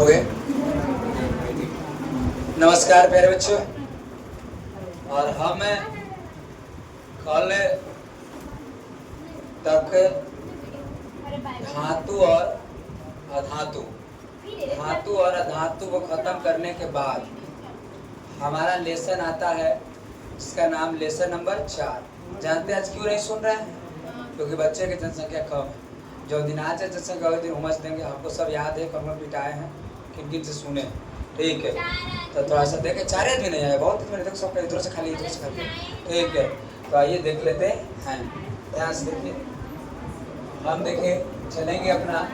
हो गए। नमस्कार प्यारे बच्चों, और हम कल तक धातु और अधातु को खत्म करने के बाद हमारा लेसन आता है, इसका नाम लेसन नंबर 4। जानते हैं आज क्यों नहीं सुन रहे हैं? क्योंकि बच्चे की जनसंख्या कम है। जो दिन आज है जनसंख्या उस दिन उमस देंगे। हमको सब याद है, कमर पिटाए हैं, किन किन से सुने। ठीक है, तो थोड़ा सा देखे। 4 भी नहीं आया, बहुत देखो सब इधर से खाली, इधर से खाली। ठीक है, तो आइए देख लेते हैं। ध्यान से देखिए, हम देखे चलेंगे अपना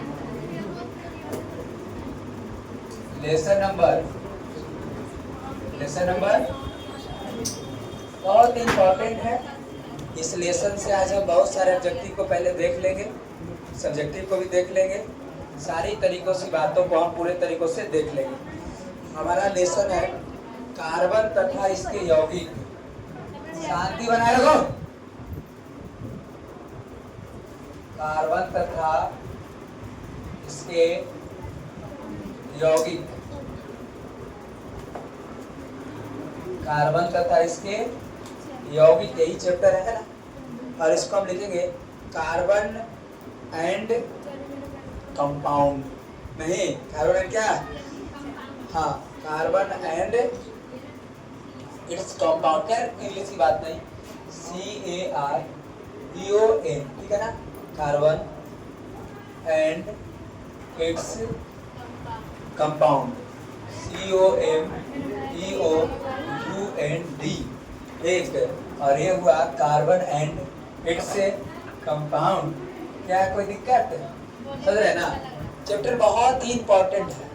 लेसन नंबर बहुत इंपॉर्टेंट है। इस लेसन से आज हम बहुत सारे ऑब्जेक्टिव को पहले देख लेंगे, सब्जेक्टिव को भी देख लेंगे, सारी तरीकों से बातों को हम पूरे तरीकों से देख लेंगे। हमारा लेसन है कार्बन तथा इसके यौगिक। शांति बनाए रखो। कार्बन तथा इसके यौगिक, कार्बन तथा इसके यौगिक, यही चैप्टर है ना। और इसको हम लिखेंगे कार्बन एंड कंपाउंड। नहीं, कार्बन एंड क्या? हाँ, कार्बन एंड इट्स कंपाउंड। क्या इंग्लिश की बात नहीं, CARBON, ठीक है ना। Carbon and its compound, COMPOUND। ठीक है, और ये हुआ कार्बन एंड इट्स कंपाउंड। क्या कोई दिक्कत है? समझ रहे ना। चैप्टर बहुत ही इंपॉर्टेंट है।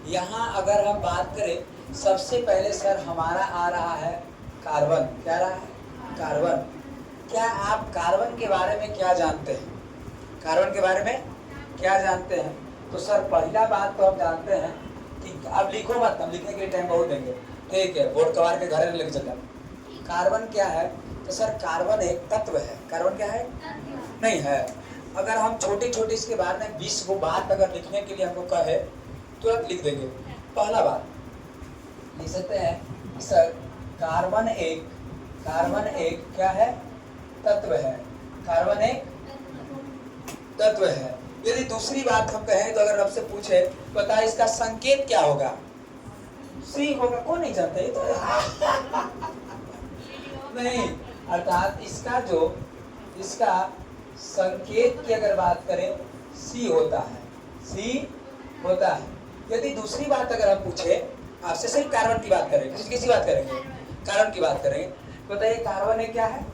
यहाँ अगर हम बात करें, सबसे पहले सर हमारा आ रहा है कार्बन। क्या रहा है? कार्बन। क्या आप कार्बन के बारे में क्या जानते हैं? कार्बन के बारे में क्या जानते हैं? तो सर पहला बात तो हम जानते हैं कि अब लिखो मत, हम लिखने के लिए टाइम बहुत देंगे। ठीक है, बोर्ड कबार के घर में लेके चलना। कार्बन क्या है? तो सर कार्बन एक तत्व है। कार्बन क्या है? नहीं है। अगर हम छोटी छोटी इसके बारे में 20 को बात अगर लिखने के लिए हमको कहे, तुरंत लिख देंगे। पहला बात लिख सकते हैं सर, कार्बन एक क्या है? तत्व है। कार्बन एक तत्व है। यदि दूसरी बात हम कहें तो अगर आपसे पूछे बता इसका संकेत क्या होगा? सी होगा। कौन नहीं जानता ये तो नहीं, अर्थात इसका संकेत की अगर बात करें, सी होता है। यदि दूसरी बात अगर हम पूछे आपसे, सिर्फ कार्बन की बात करेंगे, किसी बात करेंगे, कार्बन की बात करेंगे, बताइए कार्बन एक क्या है?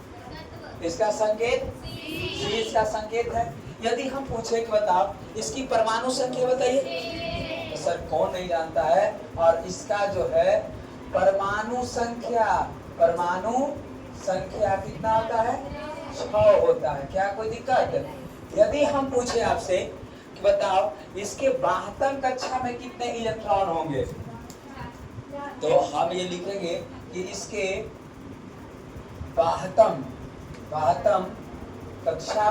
इसका संकेत सी, इसका संकेत है। यदि हम पूछे कि बताओ इसकी परमाणु संख्या बताइए, तो सर कौन नहीं जानता है। और इसका जो है परमाणु संख्या कितना होता है? 6 होता है। क्या कोई दिक्कत? यदि हम पूछे आपसे कि बताओ इसके 72 कक्षा में कितने इलेक्ट्रॉन होंगे, तो हम ये लिखेंगे कि इसके 72 कक्षा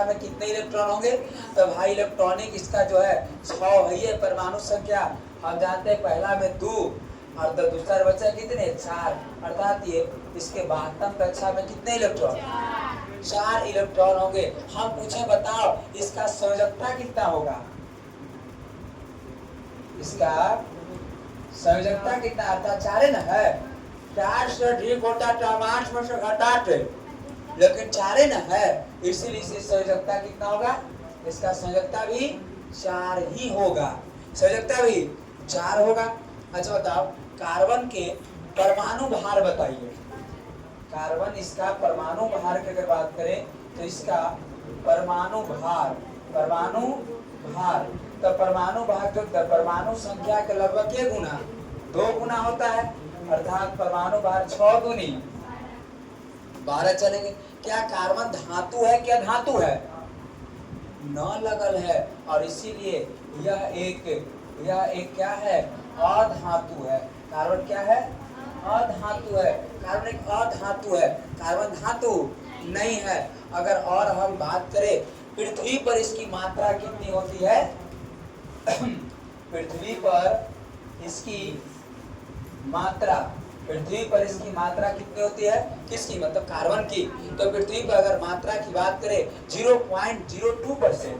में कितने इलेक्ट्रॉन होंगे? तो भाई इलेक्ट्रॉनिक इसका जो है 6 है। ये परमाणु संख्या हम जानते हैं, पहला में 2 और दूसरा बचा कितने? 4। अर्थात ये इसके 72 कक्षा में कितने इलेक्ट्रॉन? 4 इलेक्ट्रॉन होंगे। हम पूछे बताओ इसका संयोजकता कितना होगा? इसका संयोजकता कितना? अर्थात 4 है ना, है 4 से ठीक होता तो 8 में से घटाते, लेकिन 4 है ना, है, इसीलिए इसकी संयोजकता कितना होगा? इसका संयोजकता भी 4 ही होगा। संयोजकता भी 4 होगा। अच्छा बताओ कार्बन के परमाणु भार बताइए। कार्बन इसका परमाणु भार की अगर बात करें तो इसका परमाणु भार, तो परमाणु भार जो परमाणु संख्या के लगभग क्या गुना? 2 गुना होता है। अर्थात परमाणु भार 6 गुनी 12 चलेंगे। क्या कार्बन धातु है? क्या धातु है? न लगल है, और इसीलिए यह एक क्या है? अधातु है। कार्बन क्या है? अधातु है। कार्बन एक अधातु है, कार्बन धातु नहीं है। अगर और हम बात करें पृथ्वी पर इसकी मात्रा कितनी होती है? इसकी मात्रा, पृथ्वी पर इसकी मात्रा कितनी होती है, किसकी, मतलब कार्बन की। तो पृथ्वी पर अगर मात्रा की बात करें 0.02%,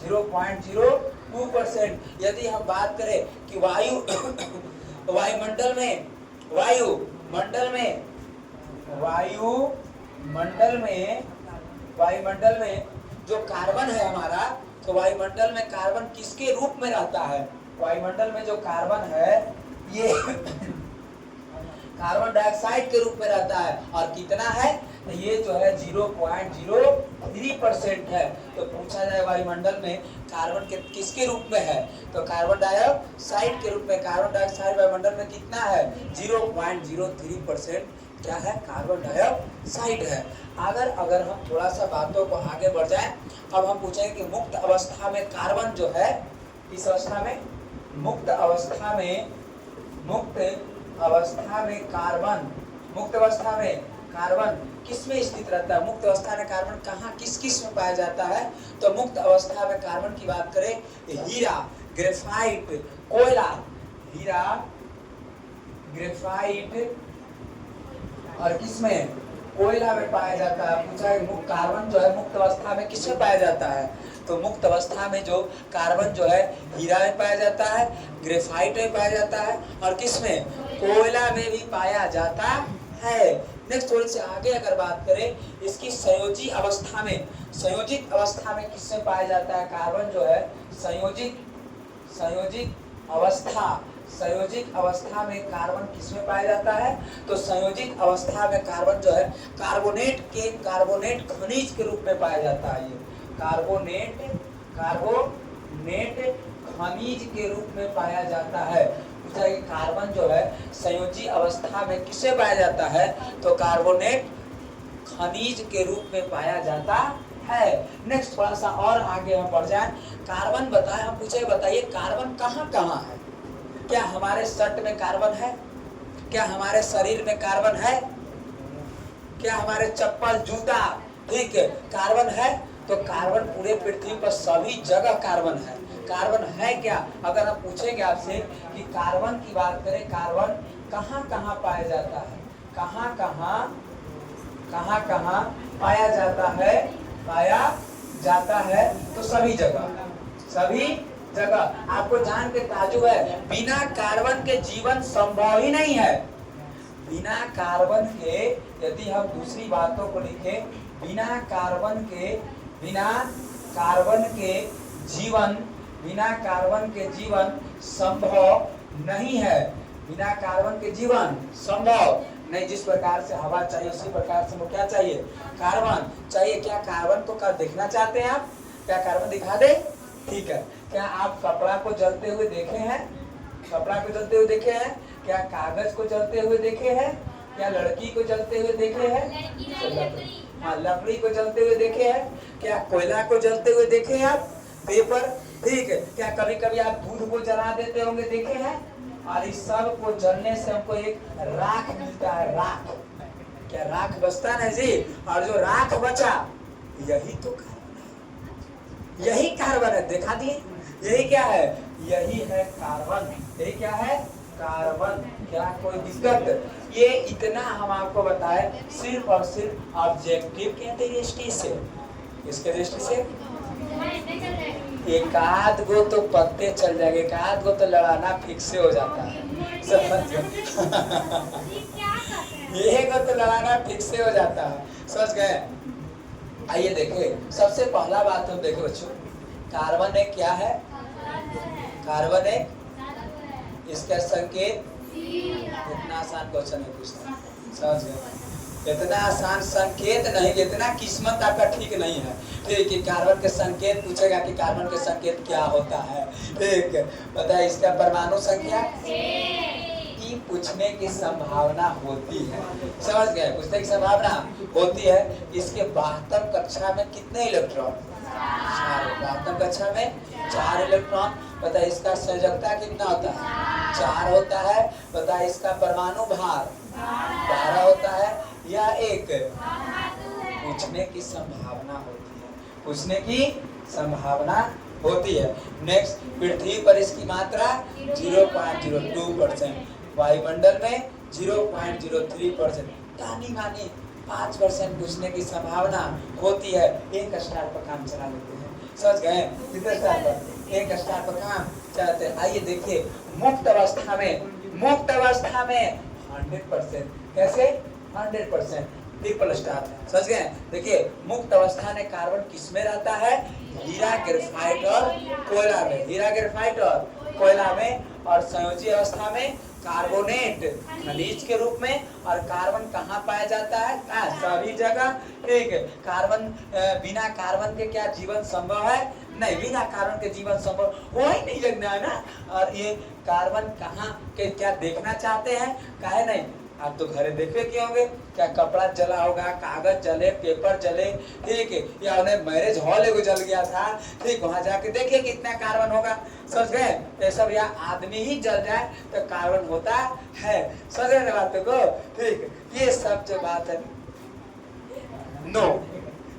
0.02%। यदि हम बात करें कि वायुमंडल में जो कार्बन है हमारा, तो वायुमंडल में कार्बन किसके रूप में रहता है, वायुमंडल में जो कार्बन है ये कार्बन डाइऑक्साइड के रूप में रहता है। और कितना है, तो ये जो है 0.03% है। तो पूछा जाए वायुमंडल में कार्बन के किसके रूप में है, तो कार्बन डाइऑक्साइड के रूप में। कार्बन डाइऑक्साइड वायुमंडल में कितना है, 0.03% क्या है, कार्बन डाइऑक्साइड है। अगर हम थोड़ा सा बातों को आगे बढ़ जाए, अब हम पूछेंगे कि मुक्त अवस्था में कार्बन जो है, इस अवस्था में मुक्त अवस्था में कार्बन किस में स्थित रहता है, मुक्त अवस्था में कार्बन कहाँ किस में पाया जाता है। तो मुक्त अवस्था में कार्बन की बात करें, हीरा, ग्रेफाइट, कोयला, हीरा, ग्रेफाइट और किसमें, कोयला में पाया जाता है। पूछा है कार्बन जो है मुक्त अवस्था में किसमें पाया जाता है, तो मुक्त अवस्था में जो कार्बन जो है हीरा में पाया जाता है, ग्रेफाइट में पाया जाता है और किसमें, कोयला में भी पाया जाता है। नेक्स्ट थोड़ी सी आगे अगर बात करें, इसकी संयोजित अवस्था में किसमें पाया जाता है, कार्बन जो है संयोजित अवस्था में कार्बन किसमें पाया जाता है, तो संयोजित अवस्था में कार्बन जो है कार्बोनेट खनिज के रूप में पाया जाता है। ये कार्बोनेट खनिज के रूप में पाया जाता है। पूछा कि कार्बन जो है संयोजी अवस्था में किसे पाया जाता है, तो कार्बोनेट खनिज के रूप में पाया जाता है। नेक्स्ट थोड़ा सा और आगे हम बढ़ जाए, कार्बन बताइए कार्बन कहाँ कहाँ है। क्या हमारे शर्ट में कार्बन है, क्या हमारे शरीर में कार्बन है, क्या हमारे चप्पल जूता, ठीक है, कार्बन है। तो कार्बन पूरे पृथ्वी पर सभी जगह कार्बन है। कार्बन है क्या, अगर हम पूछेंगे आपसे कि कार्बन की बात करें, कार्बन कहाँ कहाँ पाया जाता है, कहाँ कहाँ पाया जाता है, तो सभी जगह। आपको जान के ताजुब है, बिना कार्बन के जीवन संभव ही नहीं है। बिना कार्बन के, यदि हम दूसरी बातों को लिखें, बिना कार्बन के जीवन संभव नहीं है। बिना कार्बन के जीवन संभव नहीं। जिस प्रकार से हवा चाहिए उसी प्रकार से क्या चाहिए, कार्बन चाहिए। क्या कार्बन को कर देखना चाहते हैं आप, क्या कार्बन दिखा दे, ठीक है। क्या आप कपड़ा को जलते हुए देखे हैं, क्या कागज को जलते हुए देखे हैं, क्या लड़की को जलते हुए देखे हैं, हाँ, लकड़ी को जलते हुए देखे हैं, क्या कोयला को जलते हुए देखे हैं आप, पेपर, ठीक है। क्या कभी कभी आप दूध को जला देते होंगे, देखे हैं। और इस सब को जलने से हमको एक राख मिलता है, राख, क्या राख बचता है जी, और जो राख बचा यही तो कार्बन है, यही कार्बन है, दिखा दिए, यही क्या है, यही है कार्बन, यही क्या है, कार्बन। क्या कोई दिक्कत, ये इतना हम आपको बताए सिर्फ और सिर्फ ऑब्जेक्टिव के दृष्टि से, इसके दृष्टि से। एक आध गो तो पत्ते चल जाएंगे, एक आध गो तो लड़ाना फिक्स हो जाता है, समझ एक गो तो लड़ाना फिक्स हो जाता है, समझ गए। आइए देखें, सबसे पहला बात हम देखें बच्चों, कार्बन एक क्या है, कार्बन एक, इसका संकेत, इतना आसान क्वेश्चन है पूछना, समझ गए। इतना आसान संकेत नहीं, इतना किस्मत आपका ठीक नहीं है, ठीक है। कार्बन के संकेत पूछेगा कि कार्बन के संकेत क्या होता है, ठीक है, पता है इसका परमाणु संख्या की पूछने की संभावना होती है, समझ गए, पूछने की संभावना होती है। इसके 72 कक्षा में कितने इलेक्ट्रॉन, 72 कक्षा में 4 इलेक्ट्रॉन। पता है इसका संयोजकता कितना होता है, 4 होता है। पता है इसका परमाणु भार 12 होता है या 1, पूछने की संभावना होती है, पूछने की संभावना होती है। नेक्स्ट, पृथ्वी पर इसकी मात्रा 0.02%, वायुमंडल में 0.03%, तानी मानी 5% घुसने की संभावना होती है। एक स्टार पर काम चला लेते हैं, समझ गए? कितने स्टार पर? एक स्टार पर काम चलाते हैं। आइए देखिए, मुक्त अवस्था में 100%, कैसे 100%, ट्रिपल स्टार, समझ गए? देखिए, मुक्त अवस्था में कार्बन किसमें रहता है? हीरा, ग्रेफाइट और कोयला में, हीरा, ग्रेफाइट और कोयला में। और संयोजी अवस्था में कार्बोनेट खनिज के रूप में। और कार्बन कहाँ पाया जाता है? सभी जगह, ठीक है। कार्बन, बिना कार्बन के क्या जीवन संभव है? नहीं, बिना कार्बन के जीवन संभव हो ही नहीं लगना है ना। और ये कार्बन कहाँ के क्या देखना चाहते हैं? काहे नहीं, आप तो घरे देखे क्यों होंगे, क्या कपड़ा जला होगा, कागज जले, पेपर जले, ठीक है, या उन्हें मैरिज हॉल एगो जल गया था, ठीक, वहां जाके देखिए कितना कार्बन होगा, समझ गए? ये सब या आदमी ही जल जाए तो कार्बन होता है, समझ रहे बातों को? ठीक है, ये सब जो बात है नो,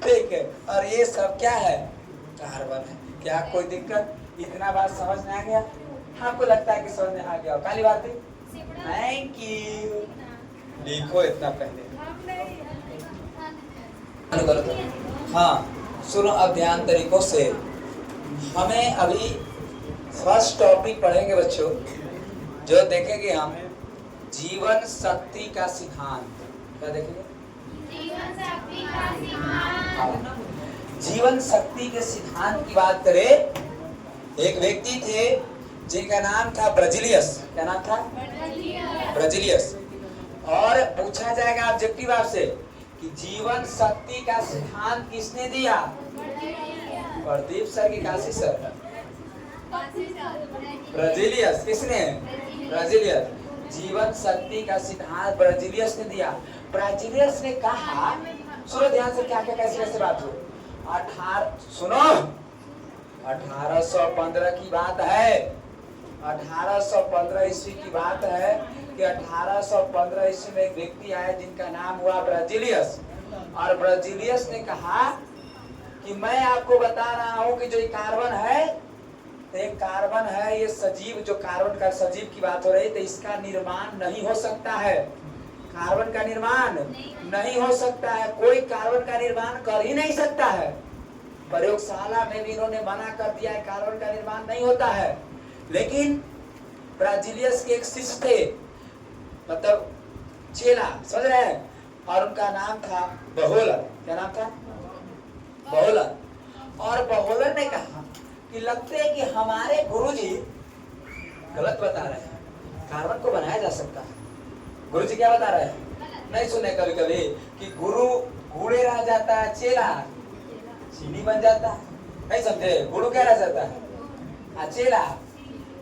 ठीक है। और ये सब क्या है? कार्बन है। क्या कोई दिक्कत? इतना बात समझ में आ गया? आपको लगता है कि समझ में आ गया? काली बात है, थैंक यू। लिखो इतना पहले। हाँ, सुनो अब ध्यान तरीकों से। हमें अभी फर्स्ट टॉपिक पढ़ेंगे बच्चों, जो देखेंगे हम जीवन शक्ति का सिद्धांत। क्या देखेंगे? जीवन शक्ति का सिद्धांत। जीवन शक्ति के सिद्धांत की बात करें, एक व्यक्ति थे जिनका नाम था ब्रजिलियस। क्या नाम था? ब्रजिलियस। और पूछा जाएगा ऑब्जेक्टिव आपसे कि जीवन शक्ति का सिद्धांत किसने दिया? प्रदीप सर की काशी सर? ब्रजिलियस। किसने? ब्रजिलियस। जीवन शक्ति का सिद्धांत ब्रजिलियस ने दिया। ब्रजिलियस ने कहा, सुनो ध्यान से, क्या क्या कैसे कैसे बात हो। 1815 की बात है, 1815 ईस्वी की बात है कि 1815 ईस्वी में एक व्यक्ति आया जिनका नाम हुआ ब्रजिलियस। और ब्रजिलियस ने कहा कि मैं आपको बता रहा हूं कि जो कार्बन है, एक कार्बन है, ये सजीव, जो कार्बन का सजीव की बात हो रही, तो इसका निर्माण नहीं हो सकता है। कार्बन का निर्माण नहीं हो सकता है, कोई कार्बन का निर्माण कर ही नहीं सकता है। प्रयोगशाला में भी इन्होंने मना कर दिया है, कार्बन का निर्माण नहीं होता है। लेकिन ब्राजीलियस के एक शिष्य थे, मतलब चेला, समझ रहे हैं, और उनका नाम था बहोलन। क्या नाम था? बहोलन। और बहोलन ने कहा कि लगते है कि हमारे गुरुजी गलत बता रहे हैं, कार्बन को बनाया जा सकता है। गुरुजी क्या बता रहे हैं? नहीं सुने कभी कभी कि गुरु घूड़े रह जाता है, चेला चीनी बन जाता है, नहीं समझे? गुरु क्या रह जाता है? चेला।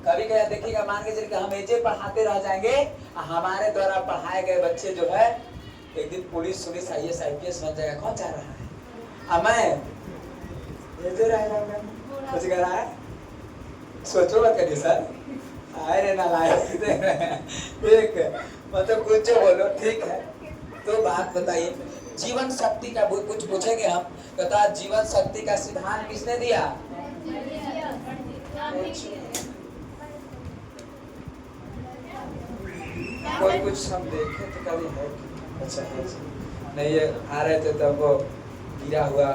कभी कभी देखिएगा, मान के चलिए हम एजे पढ़ाते रह जाएंगे, हमारे द्वारा पढ़ाए गए बच्चे जो है एक दिन पुलिस IAS IPS बन जाएगा। कौन चाह रहा है? मैं एजे रह जाऊंगा, कुछ कर रहा है, सोचो मत करिए सर, आए रे ना लाए, ठीक है, मतलब कुछ बोलो, ठीक है। तो बात बताइए, जीवन शक्ति का कुछ पूछेंगे हम, बता जीवन शक्ति का सिद्धांत किसने दिया? कोई कुछ हम देखे तो कभी है, अच्छा है नहीं, ये आ रहे थे तब वो गिरा हुआ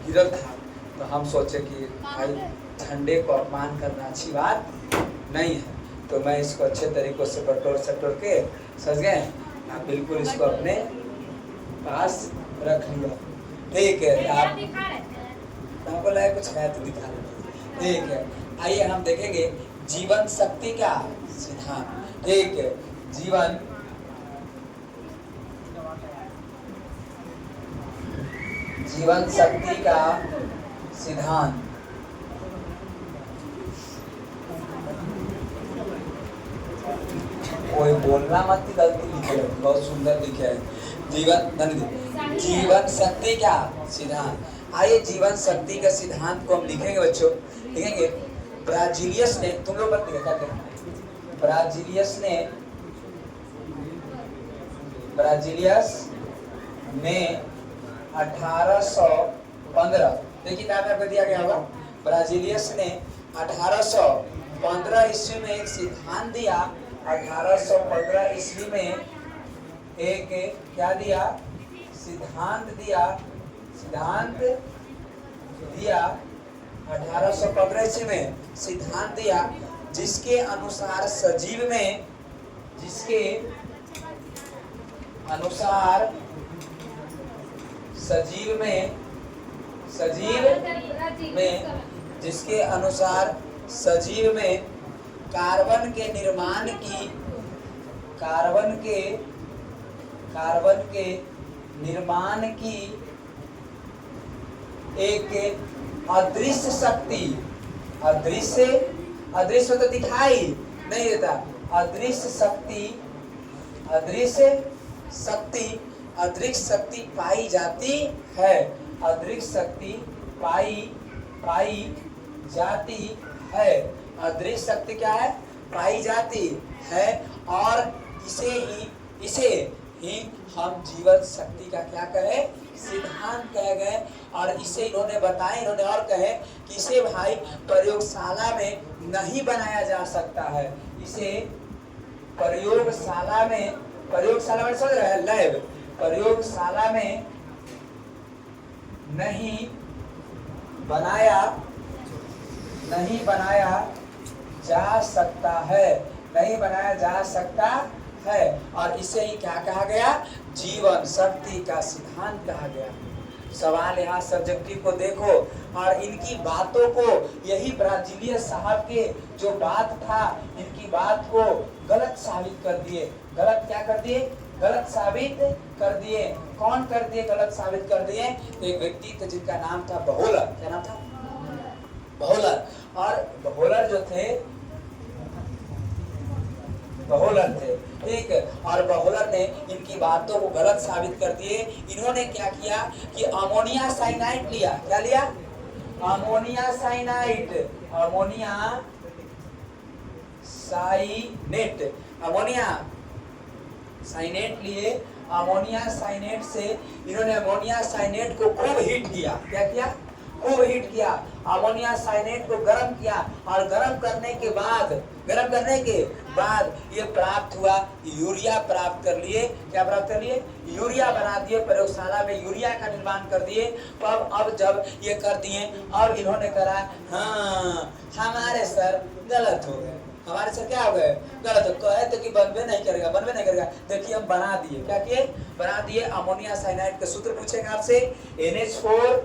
गिरल था, तो हम सोचे कि भाई झंडे को अपमान करना अच्छी बात नहीं है, तो मैं इसको अच्छे तरीकों से बटोर के, समझ गए, आप बिल्कुल इसको अपने पास रख लिया, ठीक है। आप हमको लगा कुछ है तो दिखा देते, ठीक है। आइए हम देखेंगे जीवन शक्ति का सिद्धांत, ठीक है। जीवन शक्ति का सिद्धांत, कोई बोलना मत, गलती लिखे, बहुत सुंदर लिखे है। जीवन शक्ति का सिद्धांत। आइए जीवन शक्ति का सिद्धांत को हम लिखेंगे बच्चों, लिखेंगे। ब्राजीलियस ने, तुम लोग मत लिखा क्या? ब्राजीलियस ने 1815, देखिए किताब में आपको दिया गया होगा, ब्राजीलियस ने 1815 ईस्वी में एक सिद्धांत दिया। 1815 ईस्वी में एक क्या दिया? सिद्धांत दिया। 1815 ईस्वी में सिद्धांत दिया जिसके अनुसार सजीव में जिसके अनुसार सजीव में कार्बन के निर्माण की एक अदृश्य तो दिखाई नहीं देता, अदृश्य शक्ति पाई जाती है। अदृश्य शक्ति पाई जाती क्या है? पाई जाती है। और इसे ही हम जीवन शक्ति का क्या कहे? सिद्धांत कह गए। और इसे इन्होंने बताया, इन्होंने और कहे कि इसे भाई प्रयोगशाला में नहीं बनाया जा सकता है। इसे प्रयोगशाला में समझ रहे हैं, लैब, प्रयोगशाला में नहीं बनाया जा सकता है। और इसे ही क्या कहा गया? जीवन शक्ति का सिद्धांत कहा गया। सवाल यहाँ सब्जेक्टिव को देखो और इनकी बातों को, यही ब्राजीलियस साहब के जो बात था, इनकी बात को गलत साबित कर दिए। गलत क्या कर दिए? गलत साबित कर दिए। कौन कर दिए? गलत साबित कर दिए। एक व्यक्ति थे जिनका नाम था बहुलर। क्या नाम था? बहुलर। और बहुलर जो थे, ठीक। और बहुलर ने इनकी बातों को गलत साबित कर दिए। इन्होंने क्या किया कि अमोनिया साइनाइड लिया। क्या लिया? अमोनिया साइनाइड लिए। अमोनिया साइनेट से इन्होंने अमोनिया साइनेट को खूब हीट किया। क्या किया? खूब हीट किया। अमोनिया साइनेट को गर्म किया और गर्म करने के बाद ये प्राप्त हुआ, यूरिया प्राप्त कर लिए। क्या प्राप्त कर लिए? यूरिया बना दिए। प्रयोगशाला में यूरिया का निर्माण कर दिए। तो अब जब ये कर दिए, अब इन्होंने कहा हाँ हमारे सर गलत हो गए। हमारे सर क्या हो गए? गलत हो। कहे तो कि बनबे नहीं करेगा। देखिए हम बना दिए। क्या किए? बना दिए। अमोनिया साइनाइड का सूत्र पूछेगा आपसे, NH4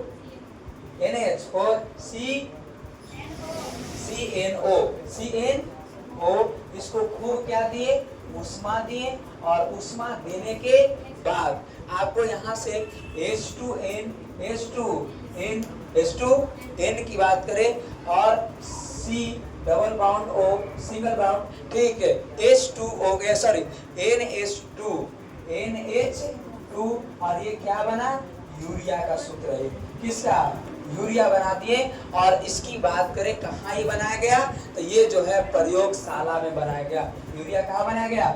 CNO। इसको खूब क्या दिए? उष्मा दिए। और उष्मा देने के बाद आपको यहाँ से H2N की बात करें और C double bond O single bound, ठीक है। H2 हो गया, सॉरी NH2 और ये क्या बना? यूरिया का सूत्र है। किसका? यूरिया बना दिए। और इसकी बात करें कहाँ ये बनाया गया? तो ये जो है प्रयोगशाला में बनाया गया। यूरिया कहाँ बनाया गया?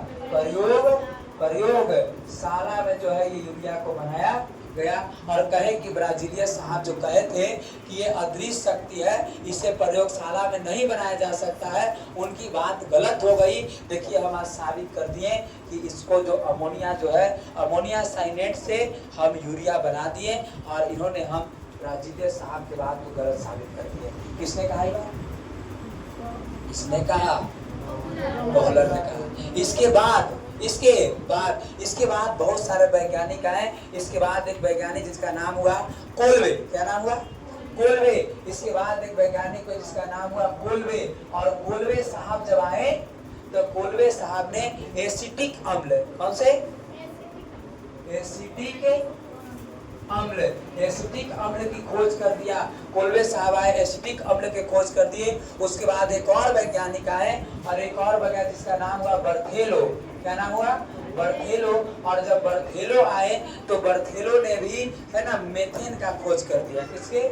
प्रयोगशाला में जो है ये यूरिया को बनाया गया। और कहे कि ब्राजीलियस साहब जो कहे थे कि ये अदृश्य शक्ति है, इसे प्रयोगशाला में नहीं बनाया जा सकता है, उनकी बात गलत हो गई। देखिए हम आज साबित कर दिए कि इसको जो अमोनिया जो है, अमोनिया साइनेट से हम यूरिया बना दिए। और इन्होंने हम ब्राजीलियस साहब के बात को गलत साबित कर दिए। किसने कहा? इसने कहा, बहुलर ने कहा। इसके बाद बहुत सारे वैज्ञानिक आए। इसके बाद एक वैज्ञानिक जिसका नाम हुआ कोल्वे। क्या नाम हुआ? कोल्वे। इसके बाद एक वैज्ञानिक जिसका नाम हुआ कोल्वे। और कोल्वे साहब जब आए तो कोल्वे साहब ने एसिटिक अम्ल, कौन से? एसिटिक अम्ल की खोज कर दिया। कोल्वे साहब आए, एसिटिक अम्ल की खोज कर दिए। उसके बाद एक और वैज्ञानिक आए और एक और वैज्ञानिक जिसका नाम हुआ बर्थेलो। क्या नाम हुआ? बर्थेलो। और जब बर्थेलो आए तो बर्थेलो ने भी है ना मेथेन का खोज कर दिया। किसके?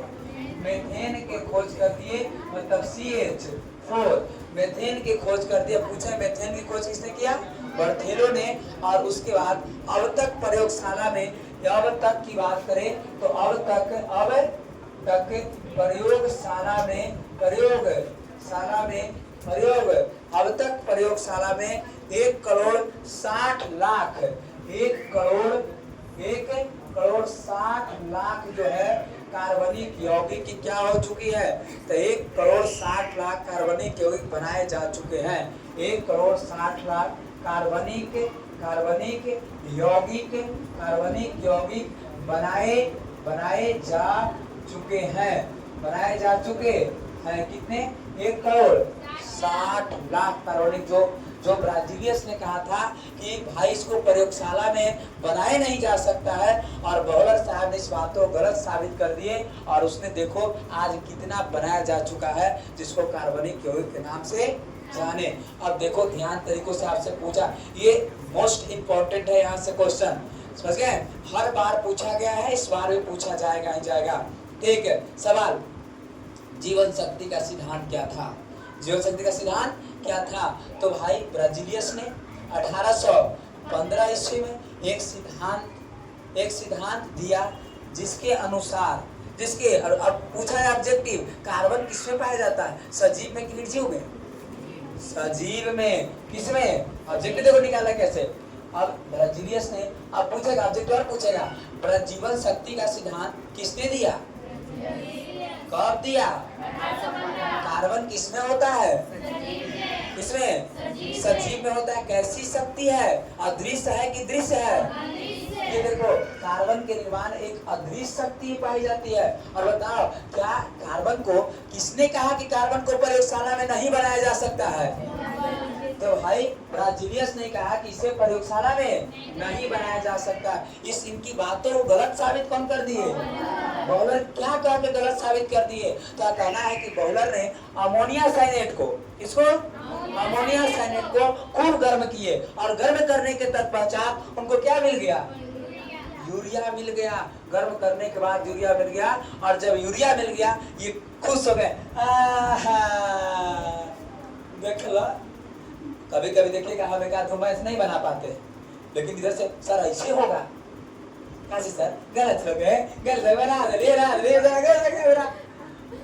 मेथेन के खोज कर दिए, मतलब CH4 मेथेन की खोज कर दिया। पूछे मेथेन की खोज किसने किया? बर्थेलो ने। और उसके बाद अब तक प्रयोगशाला में, अब तक की बात करें तो अब तक प्रयोगशाला में प्रयोग अब तक प्रयोगशाला में 1,60,00,000 1,60,00,000 जो है कार्बनिक यौगिक की क्या हो चुकी है? तो 1,60,00,000 कार्बनिक यौगिक बनाए जा चुके हैं। 1,60,00,000 कार्बनिक यौगिक बनाए जा चुके हैं कितने? 1,60,00,000 कार्बनिक जो ब्राजीलियस ने कहा था कि भाई इसको प्रयोगशाला में बनाया नहीं जा सकता है, और बॉयलर साहब ने इस बात को गलत साबित कर दिए, और उसने देखो आज कितना बनाया जा चुका है जिसको कार्बनिक यौगिक के नाम से जाने। अब देखो ध्यान तरीकों से आपसे पूछा, ये मोस्ट इंपॉर्टेंट है, यहाँ से क्वेश्चन समझ गए, हर बार पूछा गया है, इस बार भी पूछा जाएगा ही जाएगा। ठीक है, सवाल, जीवन शक्ति का सिद्धांत क्या था? जीवन शक्ति का सिद्धांत क्या था? तो भाई ब्राजीलियस ने 1815 ईस्वी में एक सिद्धांत दिया जिसके अनुसार अब पूछा है ऑब्जेक्टिव, कार्बन किसमें पाया जाता है? सजीव में कि निर्जीव में? सजीव में। किसमें? ऑब्जेक्टिव देखो निकाला कैसे। अब ब्राजीलियस ने अब पूछेगा, ऑब्जेक्टिव और पूछेगा, जीवन शक्ति का सिद्धांत किसने दिया? कब दिया? कार्बन किसमें होता है? किसमें? सजीव में होता है। कैसी शक्ति है? अदृश्य है कि दृश्य है? ये देखो, कार्बन के निर्माण एक अदृश्य शक्ति पाई जाती है। और बताओ, क्या कार्बन को किसने कहा कि कार्बन को प्रयोगशाला में नहीं बनाया जा सकता है? तो भाई ब्राजीलियस ने कहा कि इसे प्रयोगशाला में नहीं बनाया जा सकता। इस इनकी बातों को गलत साबित कौन कर दिए? बॉयलर। क्या कह के गलत साबित कर दिए? तो कहना है कि बॉयलर ने अमोनिया साइनेट को, इसको अमोनिया साइनेट को खूब गर्म किए, और गर्म करने के तत्पश्चात उनको क्या मिल गया? यूरिया मिल गया। गर्म करने के बाद यूरिया मिल गया, और जब यूरिया मिल गया ये खुश हो गए। देख लो, कभी कभी देखिएगा हम एक आध मैच नहीं बना पाते, लेकिन इधर से सर ऐसे होगा, कैसे सर गलत हो गए, गलत बना दे,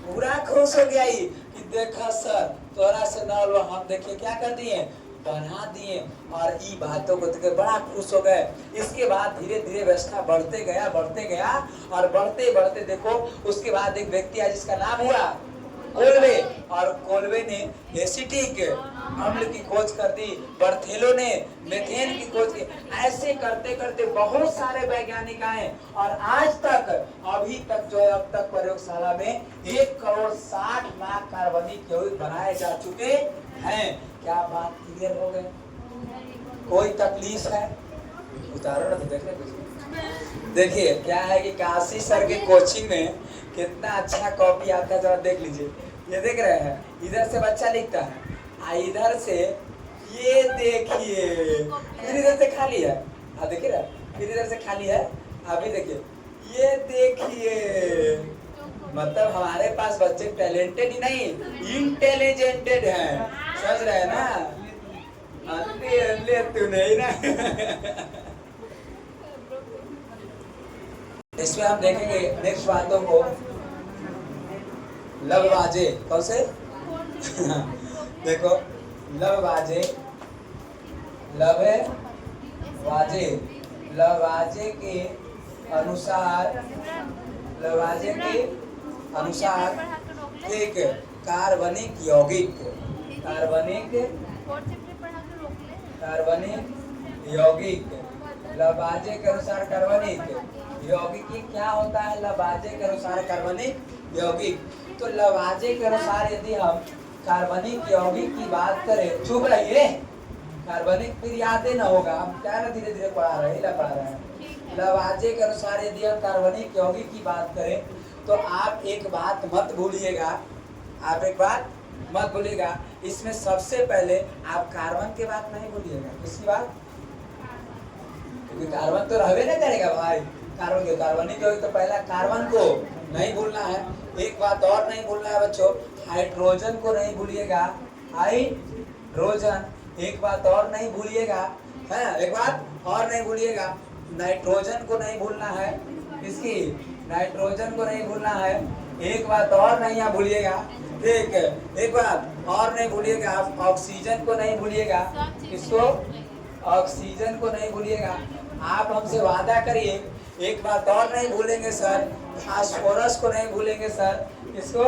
पूरा खुश हो गया ही कि देखा सर तोरा से ना लो, हम देखिए क्या कर दिए, बना दिए, और ई बातों को देख बड़ा खुश हो गए। इसके बाद धीरे धीरे व्यवस्था बढ़ते गया, और बढ़ते बढ़ते देखो उसके बाद एक व्यक्ति है जिसका नाम हुआ कोल्बे, और कोल्बे ने एसिटिक अम्ल की खोज कर दी, बर्थेलो ने मेथेन की खोज की। ऐसे करते करते बहुत सारे वैज्ञानिक आए, और आज तक अभी तक जो है अब तक प्रयोगशाला में 1,60,00,000 कार्बनिक यौगिक बनाए जा चुके हैं। क्या बात क्लियर हो गई? कोई तकलीफ है? उतारो ना तो देखने कुछ। देखिए क्या है कि काशी सर के कोचिंग में कितना अच्छा कॉपी आता है, जरा देख लीजिए। ये देख रहे हैं, इधर से बच्चा लिखता है, इधर से ये देखिए, फिर इधर से खाली है, देखिए ना, फिर इधर से खाली है, अभी देखिए, ये देखिए, मतलब हमारे पास बच्चे टैलेंटेड ही नहीं इंटेलिजेंटेड हैं, समझ रहे हैं ना? ले तू नहीं ना। इसमें हम देखेंगे नेक्स्ट बातों को, लवबाजे कौन से? देखो लवबाजे के अनुसार एक कार्बनिक यौगिक लबाजे के अनुसार कार्बनिक यौगिक क्या होता है? लबाजे के अनुसार कार्बनिक यौगिक। तो लबाजे के अनुसार यदि हम कार्बनिक यौगिक की बात करें, चुप रहिए, कार्बनिक फिर याद ही ना होगा, हम क्या ना धीरे धीरे पढ़ा रहे हैं। लबाजे के अनुसार यदि हम कार्बनिक यौगिक की बात करें तो आप एक बात मत भूलिएगा, इसमें सबसे पहले आप कार्बन की बात नहीं भूलिएगा। किसकी बात? क्योंकि कार्बन तो रहबे नहीं करेगा भाई, कार्बनिक यौगिक तो पहला कार्बन को नहीं भूलना है। एक बात और नहीं भूलना है बच्चों, हाइड्रोजन को नहीं भूलिएगा, हाइड्रोजन। एक बात और नहीं भूलिएगा, नाइट्रोजन को नहीं भूलना है। किसकी? नाइट्रोजन को नहीं भूलना है। एक बात और नहीं आप भूलिएगा, ठीक है, एक बात और नहीं भूलिएगा, आप ऑक्सीजन को नहीं भूलिएगा। किसको? ऑक्सीजन को नहीं भूलिएगा। आप हमसे वादा करिए, एक बात और नहीं भूलेंगे सर, फास्फोरस को नहीं भूलेंगे सर। किसको?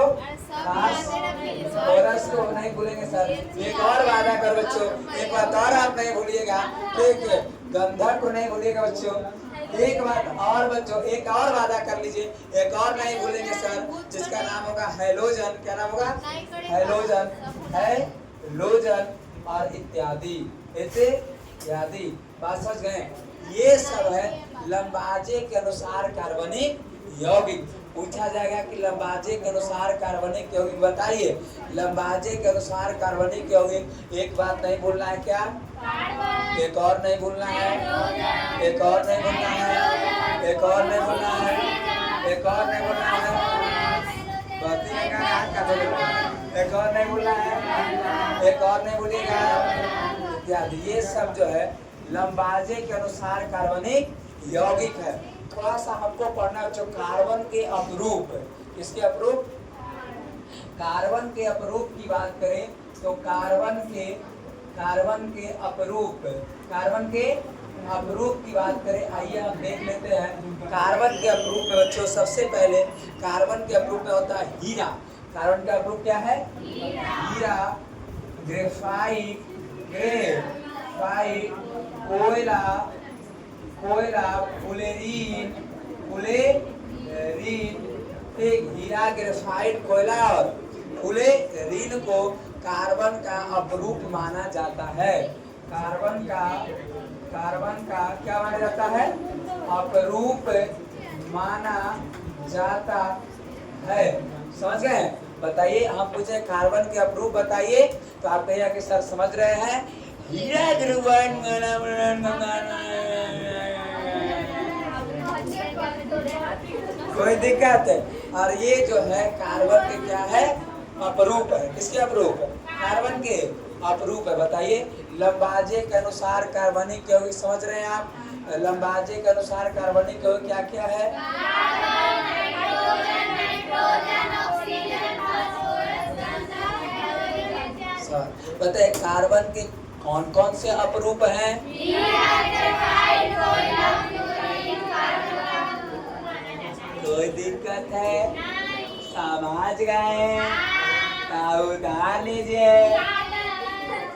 फास्फोरस को नहीं भूलेंगे सर। एक और वादा कर बच्चों, एक बात और आप नहीं भूलिएगा, ठीक है, गंधक को नहीं भूलिएगा बच्चों। एक बात और बच्चों, एक और वादा कर लीजिए, एक और नहीं भूलेंगे सर, जिसका नाम होगा हैलोजन। क्या नाम होगा? हैलोजन, हैलोजन और इत्यादि, इत्यादि। बात समझ गए? ये सब है लंबाजे के अनुसार कार्बनिक यौगिक। पूछा जाएगा कि लंबाजे के अनुसार कार्बनिक यौगिक बताइए। लंबाजे के अनुसार कार्बनिक यौगिक, एक बात नहीं भूलना है, क्या? एक और नहीं भूलना है, एक और नहीं भूलना है, एक और नहीं भूलना है, एक और नहीं भूलना है, एक और नहीं भूलना है, एक और नहीं भूलिएगा इत्यादि। ये सब जो है लंबाजे के अनुसार कार्बनिक यौगिक है। थोड़ा सा हमको पढ़ना है, जो कार्बन के अपरूप, किसके अपरूप? कार्बन के अपरूप की बात करें तो कार्बन के अपरूप, कार्बन के अपरूप की बात करें, आइए हम देख लेते हैं। कार्बन के अपरूप में बच्चों सबसे पहले कार्बन के अपरूप में होता है हीरा। कार्बन का अपरूप क्या है? हीरा, ग्रेफाइट, कोयला, फुलेरीन, एक हीरा, ग्रेफाइट, कोयला और फुलेरीन को कार्बन का अपरूप माना जाता है। कार्बन का क्या माना जाता है? अपरूप माना जाता है। समझ गए? बताइए, हम पूछे कार्बन के अपरूप बताइए, तो आप कहिए कि सर समझ रहे हैं, हीरा, कोई दिक्कत है? और ये जो है कार्बन के क्या है? अपरूप है। किसके अपरूप? कार्बन के अपरूप है। बताइए, लंबाजे के अनुसार कार्बनिक यौगिक समझ रहे हैं आप? लंबाजे के अनुसार कार्बनिक यौगिक क्या क्या है? बताइए, कार्बन के कौन कौन से अपरूप हैं? कोई दिक्कत है? समझ गए? उधार लीजिए।